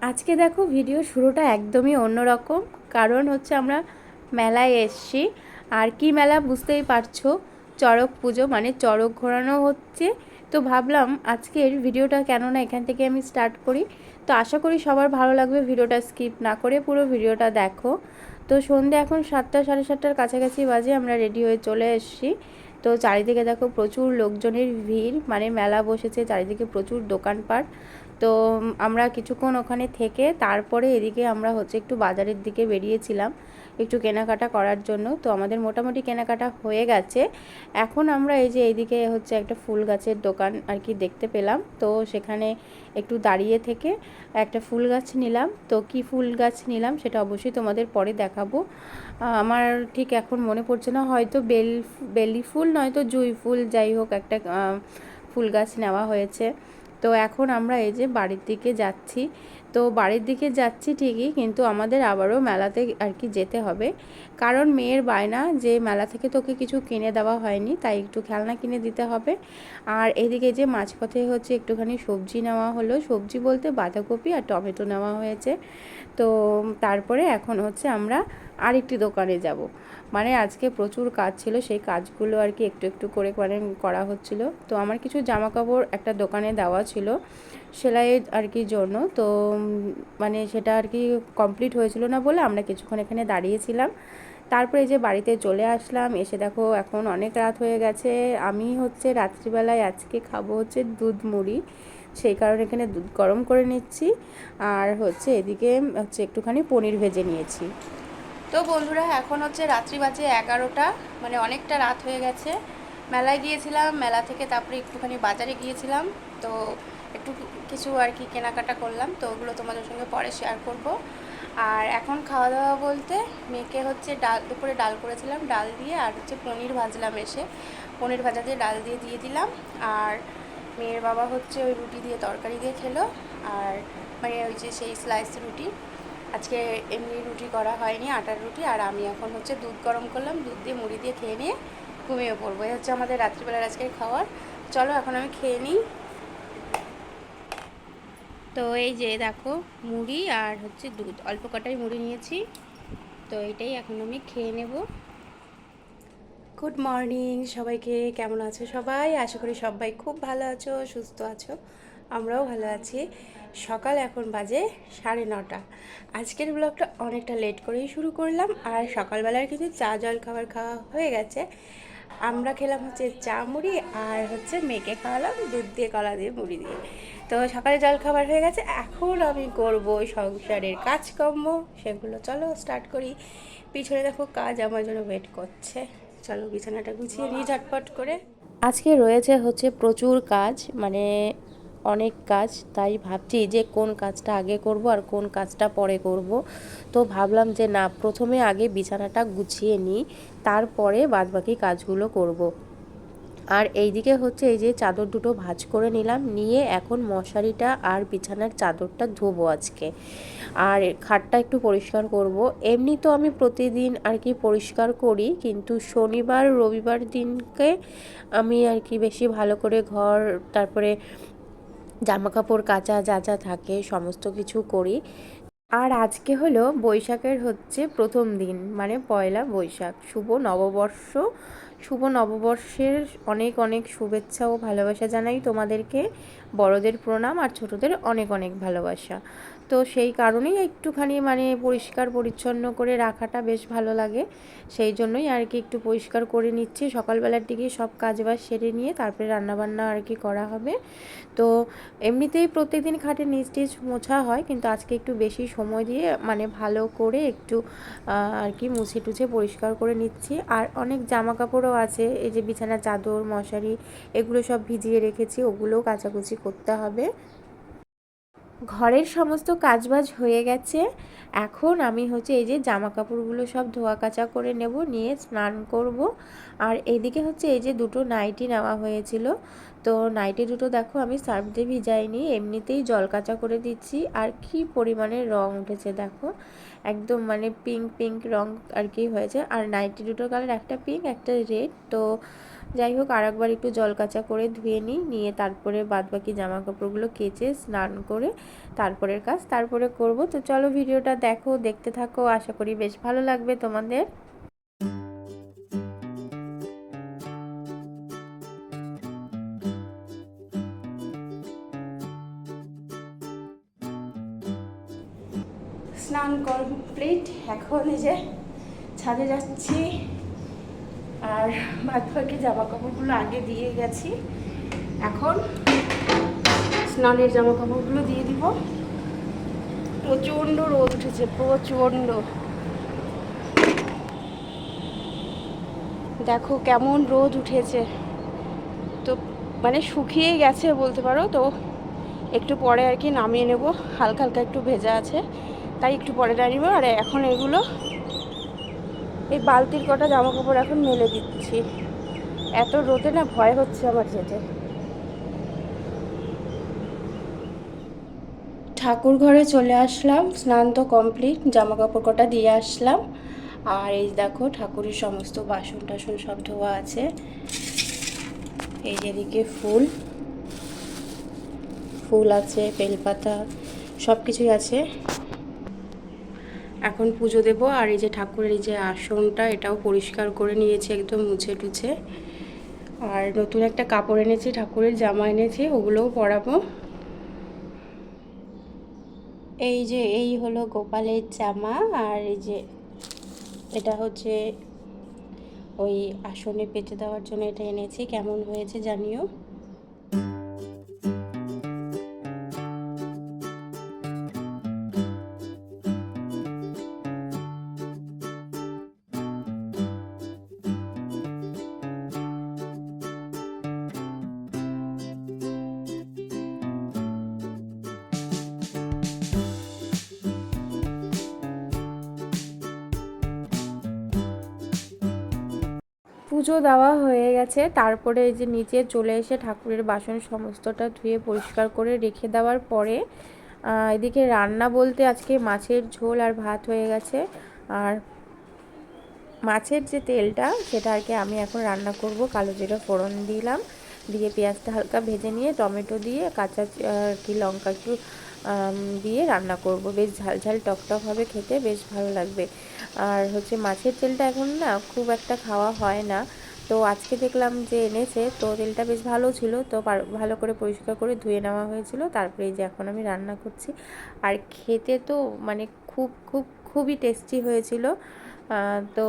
আজকে দেখো ভিডিও শুরুটা একদমই অন্যরকম। কারণ হচ্ছে আমরা মেলায় এসছি। আর কি মেলা বুঝতেই পারছো, চড়ক পুজো মানে চড়ক ঘোরানো হচ্ছে। তো ভাবলাম আজকের ভিডিওটা কেননা এখান থেকে আমি স্টার্ট করি। তো আশা করি সবার ভালো লাগবে, ভিডিওটা স্কিপ না করে পুরো ভিডিওটা দেখো। তো সন্ধ্যে এখন 7টা সাড়ে 7টার কাছাকাছি বাজে, আমরা রেডি হয়ে চলে এসেছি। তো চারিদিকে দেখো প্রচুর লোকজনের ভিড়, মানে মেলা বসেছে, চারিদিকে প্রচুর দোকানপাট। তো আমরা কিছুক্ষণ ওখানে থেকে তারপরে এদিকে আমরা হচ্ছে একটু বাজারের দিকে বেরিয়েছিলাম একটু কেনাকাটা করার জন্য। তো আমাদের মোটামুটি কেনাকাটা হয়ে গেছে। এখন আমরা এই যে এইদিকে হচ্ছে একটা ফুল গাছের দোকান আর কি দেখতে পেলাম, তো সেখানে একটু দাঁড়িয়ে থেকে একটা ফুল গাছ নিলাম। তো কি ফুল গাছ নিলাম সেটা অবশ্যই তোমাদের পরে দেখাবো। আমার ঠিক এখন মনে পড়ছে না, হয়তো বেলি ফুল নয়তো জুঁই ফুল, যাই হোক একটা ফুল গাছ নেওয়া হয়েছে। তো এখন আমরা এই যে বাড়ির দিকে যাচ্ছি। তো বাড়ির দিকে যাচ্ছি ঠিকই, কিন্তু আমাদের আবারও মেলাতে আর কি যেতে হবে। কারণ মেয়ের বায়না যে মেলা থেকে তোকে কিছু কিনে দেওয়া হয়নি, তাই একটু খেলনা কিনে দিতে হবে। আর এদিকে যে মাঝপথে হচ্ছে একটুখানি সবজি নেওয়া হলো, সবজি বলতে বাঁধাকপি আর টমেটো নেওয়া হয়েছে। তো তারপরে এখন হচ্ছে আমরা আরেকটি দোকানে যাব। মানে আজকে প্রচুর কাজ ছিল, সেই কাজগুলো আর কি একটু একটু করে মানে করা হচ্ছিল। তো আমার কিছু জামা কাপড় একটা দোকানে দেওয়া ছিল সেলাইয়ের আর কি জন্য। তো মানে সেটা আর কি কমপ্লিট হয়েছিল না বলে আমরা কিছুক্ষণ এখানে দাঁড়িয়েছিলাম। তারপরে এই যে বাড়িতে চলে আসলাম, এসে দেখো এখন অনেক রাত হয়ে গেছে। আমি হচ্ছে রাত্রিবেলায় আজকে খাবো হচ্ছে দুধ মুড়ি, সেই কারণে এখানে দুধ গরম করে নিচ্ছি। আর হচ্ছে এদিকে হচ্ছে একটুখানি পনির ভেজে নিয়েছি। তো বন্ধুরা এখন হচ্ছে রাত্রি বাজে 11টা, মানে অনেকটা রাত হয়ে গেছে। মেলায় গিয়েছিলাম, মেলা থেকে তারপরে একটুখানি বাজারে গিয়েছিলাম। তো একটু কিছু আর কি কেনাকাটা করলাম, তো ওগুলো তোমাদের সঙ্গে পরে শেয়ার করব। আর এখন খাওয়া দাওয়া বলতে মেয়েকে হচ্ছে ডাল, দুপুরে ডাল করেছিলাম, ডাল দিয়ে আর হচ্ছে পনির ভাজলাম, এসে পনির ভাজা দিয়ে ডাল দিয়ে দিয়ে দিলাম। আর মেয়ের বাবা হচ্ছে ওই রুটি দিয়ে তরকারি দিয়ে খেলো। আর মানে ওই যে সেই স্লাইস রুটি, আজকে এমনি রুটি করা হয়নি, আটার রুটি। আর আমি এখন হচ্ছে দুধ গরম করলাম, দুধ দিয়ে মুড়ি দিয়ে খেয়ে নিয়ে ঘুমিয়ে পড়বো। এই হচ্ছে আমাদের রাত্রিবেলার আজকের খাওয়ার। চলো এখন আমি খেয়ে নিই। তো এই যে দেখো মুড়ি আর হচ্ছে দুধ, অল্প কটাই মুড়ি নিয়েছি। তো এটাই এখন আমি খেয়ে নেব। গুড মর্নিং সবাইকে, কেমন আছো সবাই? আশা করি সবাই খুব ভালো আছো, সুস্থ আছো। আমরাও ভালো আছি। সকাল এখন বাজে 9:30। আজকের ব্লগটা অনেকটা লেট করেই শুরু করলাম। আর সকালবেলার কিছু চা জল খাবার খাওয়া হয়ে গেছে। আমরা খেলাম হচ্ছে চা মুড়ি, আর হচ্ছে মেয়েকে খাওয়ালাম দুধ দিয়ে কলা দিয়ে মুড়ি দিয়ে। তো সকালে জল খাবার হয়ে গেছে, এখন আমি করবো সংসারের কাজকর্ম, সেগুলো চলো স্টার্ট করি। পিছনে দেখো কাজ আমার জন্য ওয়েট করছে। চলো বিছানাটা গুছিয়ে নিই ঝটপট করে। আজকে রয়েছে হচ্ছে প্রচুর কাজ, মানে অনেক কাজ, তাই ভাবছি যে কোন কাজটা আগে করব আর কোন কাজটা পরে করব। তো ভাবলাম যে না, প্রথমে আগে বিছানাটা গুছিয়ে নিই, তারপরে বাদবাকি কাজগুলো করব। আর এইদিকে হচ্ছে এই যে চাদর দুটো ভাঁজ করে নিলাম, নিয়ে এখন মশারিটা আর বিছানার চাদরটা ধোবো আজকে। আর খাটটা একটু পরিষ্কার করব। এমনি তো আমি প্রতিদিন আর কি পরিষ্কার করি, কিন্তু শনিবার রবিবার দিনকে আমি আর কি বেশি ভালো করে ঘর, তারপরে জামা কাপড় কাচা যা যা থাকে সমস্ত কিছু করি। আর আজকে হলো বৈশাখের হচ্ছে প্রথম দিন, মানে পয়লা বৈশাখ, শুভ নববর্ষ। শুভ নববর্ষের অনেক অনেক শুভেচ্ছা ও ভালোবাসা জানাই তোমাদেরকে। বড়দের প্রণাম আর ছোটদের অনেক অনেক ভালোবাসা। তো সেই কারণেই একটুখানি মানে পরিষ্কার পরিচ্ছন্ন করে রাখাটা বেশ ভালো লাগে। সেই জন্যই আর কি একটু পরিষ্কার করে নিচ্ছি। সকালবেলার দিকে সব কাজবাজ সেরে নিয়ে তারপরে রান্নাবান্না আর কি করা হবে। তো এমনিতেই প্রত্যেকদিন খাটের নিচ টিচ মোছা হয়, কিন্তু আজকে একটু বেশি সময় দিয়ে মানে ভালো করে একটু আর কি মুছে টুছে পরিষ্কার করে নিচ্ছি। আর অনেক জামা কাপড়ও আছে, এই যে বিছানা চাদর মশারি এগুলো সব ভিজিয়ে রেখেছি, ওগুলোও কাচাকুচি করতে হবে। ঘরের সমস্ত কাজবাজ হয়ে গেছে। এখন আমি হচ্ছে এই যে জামা কাপড়গুলো সব ধোয়া কাচা করে নেব, নিয়ে স্নান করব। আর এদিকে হচ্ছে এই যে দুটো নাইটি নেওয়া হয়েছিল, তো নাইটি দুটো দেখো আমি সার্ফ দিয়ে ভিজাইনি, এমনিতেই জল কাচা করে দিচ্ছি। আর কি পরিমাণে রং উঠেছে দেখো, একদম মানে পিঙ্ক পিঙ্ক রং আর কি হয়েছে। আর নাইটি দুটো কালার, একটা পিঙ্ক একটা রেড। তো যাই হোক, আর একবার একটু জল কাচা করে ধুয়ে নিয়ে তারপরে বাদবাকি জামা কাপড়গুলো কেচে স্নান করে তারপরের কাজ তারপরে করব। তো চলো ভিডিওটা দেখো, দেখতে থাকো, আশা করি বেশ ভালো লাগবে তোমাদের। স্নান কমপ্লিট, এখন এই যে ছাদে যাচ্ছি, আর বাদবাকি জামা কাপড়গুলো আগে দিয়ে গেছি, এখন স্নানের জামা কাপড়গুলো দিয়ে দিব। প্রচণ্ড রোদ উঠেছে, প্রচণ্ড, দেখো কেমন রোদ উঠেছে। তো মানে শুকিয়ে গেছে বলতে পারো। তো একটু পরে আর কি নামিয়ে নেব, হালকা হালকা একটু ভেজা আছে তাই একটু পরে নামিয়ে নেব। আর এখন এগুলো এই বালতির কটা জামা কাপড় এখন মেলে দিচ্ছি, এত রোদে না ভয় হচ্ছে আমার যেতে। ঠাকুর ঘরে চলে আসলাম, স্নান তো কমপ্লিট, জামা কাপড় কটা দিয়ে আসলাম। আর এই দেখো ঠাকুরের সমস্ত বাসন টাসন সব ধোয়া আছে। এই যেদিকে ফুল ফুল আছে, বেলপাতা সব কিছুই আছে। এখন পুজো দেব। আর এই যে ঠাকুরের এই যে আসনটা, এটাও পরিষ্কার করে নিয়েছি একদম মুছে টুছে। আর নতুন একটা কাপড় এনেছি, ঠাকুরের জামা এনেছি, ওগুলোও পরাবো। এই যে এই হলো গোপালের জামা, আর এই যে এটা হচ্ছে ওই আসনে পেতে দেওয়ার জন্য এটা এনেছি। কেমন হয়েছে জানিও। পুজো দেওয়া হয়ে গেছে, তারপরে এই যে নিচে চলে এসে ঠাকুরের বাসন সমস্তটা ধুয়ে পরিষ্কার করে রেখে দেওয়ার পরে এদিকে রান্না বলতে আজকে মাছের ঝোল আর ভাত হয়ে গেছে। আর মাছের যে তেলটা সেটা আর কি আমি এখন রান্না করব। কালো জিরা ফোড়ন দিলাম, দিয়ে পেঁয়াজটা হালকা ভেজে নিয়ে টমেটো দিয়ে কাঁচা আর কি লঙ্কা একটু দিয়ে রান্না করব। বেশ ঝাল ঝাল টক হবে, খেতে বেশ ভালো লাগবে। আর হচ্ছে মাছের তেলটা এখন না খুব একটা খাওয়া হয় না, তো আজকে দেখলাম যে এনেছে, তো তেলটা বেশ ভালো ছিল, তো ভালো করে পরিষ্কার করে ধুয়ে নেওয়া হয়েছিল। তারপরে এই যে এখন আমি রান্না করছি, আর খেতে তো মানে খুবই টেস্টি হয়েছিল। তো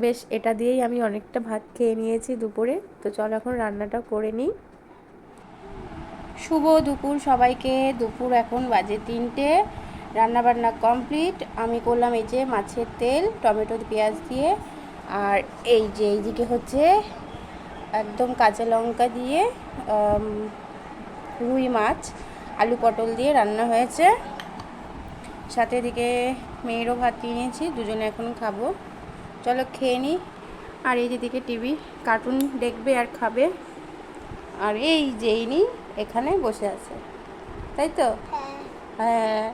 বেশ এটা দিয়েই আমি অনেকটা ভাত খেয়ে নিয়েছি দুপুরে। তো চলো এখন রান্নাটা করে নিই। শুভ দুপুর সবাইকে। দুপুর এখন বাজে 3টে, রান্নাবান্না কমপ্লিট। আমি করলাম এই যে মাছের তেল টমেটো পেঁয়াজ দিয়ে, আর এই যে এইদিকে হচ্ছে একদম কাঁচা লঙ্কা দিয়ে রুই মাছ আলু পটল দিয়ে রান্না হয়েছে। সাথে এদিকে মেয়েরও ভাত নিয়েছি, দুজনে এখন খাবো। চলো খেয়ে নিই। আর এই যেদিকে টিভি কার্টুন দেখবে আর খাবে। আর এই যে ইনি এখানে বসে আছে, তাই তো? হ্যাঁ।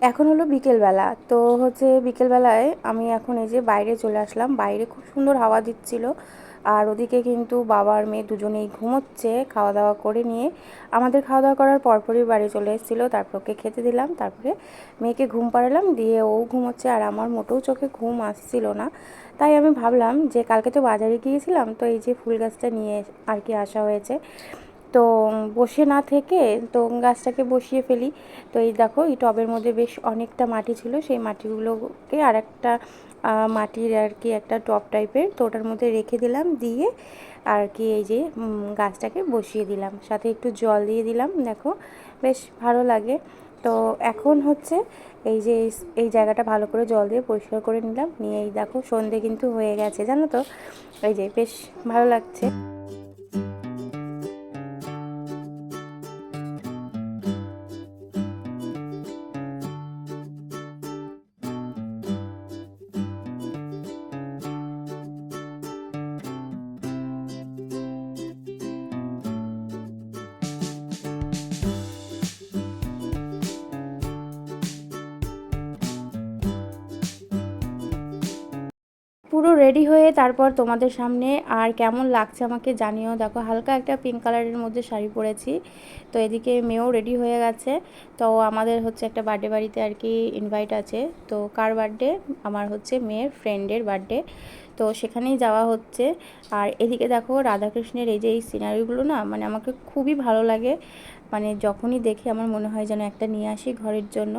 এখন হলো বিকেলবেলা, তো হচ্ছে বিকেলবেলায় আমি এখন এই যে বাইরে চলে আসলাম। বাইরে খুব সুন্দর হাওয়া দিচ্ছিল, আর ওদিকে কিন্তু বাবা আর মেয়ে দুজনেই ঘুমোচ্ছে খাওয়া দাওয়া করে নিয়ে। আমাদের খাওয়া দাওয়া করার পরপরই বাড়ি চলে এসেছিলো, তারপর ওকে খেতে দিলাম, তারপরে মেয়েকে ঘুম পাড়ালাম, দিয়ে ও ঘুমোচ্ছে। আর আমার মোটেও চোখে ঘুম আসছিল না, তাই আমি ভাবলাম যে কালকে তো বাজারে গিয়েছিলাম, তো এই যে ফুল গাছটা নিয়ে আর কি আসা হয়েছে, তো বসে না থেকে তো গাছটাকে বসিয়ে ফেলি। তো এই দেখো এই টবের মধ্যে বেশ অনেকটা মাটি ছিল, সেই মাটিগুলোকে আর একটা মাটির আর কি একটা টব টাইপের, তো ওটার মধ্যে রেখে দিলাম, দিয়ে আর কি এই যে গাছটাকে বসিয়ে দিলাম, সাথে একটু জল দিয়ে দিলাম। দেখো বেশ ভালো লাগে। তো এখন হচ্ছে এই যে এই জায়গাটা ভালো করে জল দিয়ে পরিষ্কার করে নিলাম, নিয়ে এই দেখো সন্ধে কিন্তু হয়ে গেছে জানো তো, এই যে বেশ ভালো লাগছে। পুরো রেডি হয়ে তারপর তোমাদের সামনে। আর কেমন লাগছে আমাকে জানিও। দেখো হালকা একটা পিঙ্ক কালারের মধ্যে শাড়ি পরেছি। তো এদিকে মেয়েও রেডি হয়ে গেছে। তো আমাদের হচ্ছে একটা বার্থডে বাড়িতে আর কি ইনভাইট আছে। তো কার বার্থডে? আমার হচ্ছে মেয়ের ফ্রেন্ডের বার্থডে। তো সেখানেই যাওয়া হচ্ছে। আর এদিকে দেখো রাধাকৃষ্ণের এই যে এই সিনারিগুলো না মানে আমাকে খুবই ভালো লাগে। মানে যখনই দেখি আমার মনে হয় যেন একটা নিয়ে আসি ঘরের জন্য।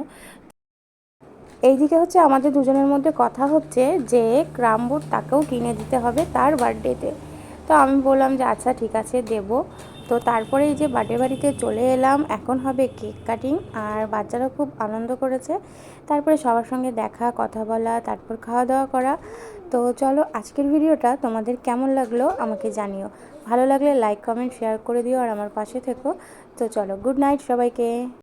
এইদিকে হচ্ছে আমাদের দুজনের মধ্যে কথা হচ্ছে যে ক্রামবোর্ড তাকেও কিনে দিতে হবে তার বার্থডেতে। তো আমি বললাম যে আচ্ছা ঠিক আছে দেব। তো তারপরে এই যে বার্থডে বাড়িতে চলে এলাম, এখন হবে কেক কাটিং। আর বাচ্চারা খুব আনন্দ করেছে। তারপরে সবার সঙ্গে দেখা, কথা বলা, তারপর খাওয়া দাওয়া করা। তো চলো আজকের ভিডিওটা তোমাদের কেমন লাগলো আমাকে জানিও। ভালো লাগলে লাইক কমেন্ট শেয়ার করে দিও আর আমার পাশে থেকো। তো চলো, গুড নাইট সবাইকে।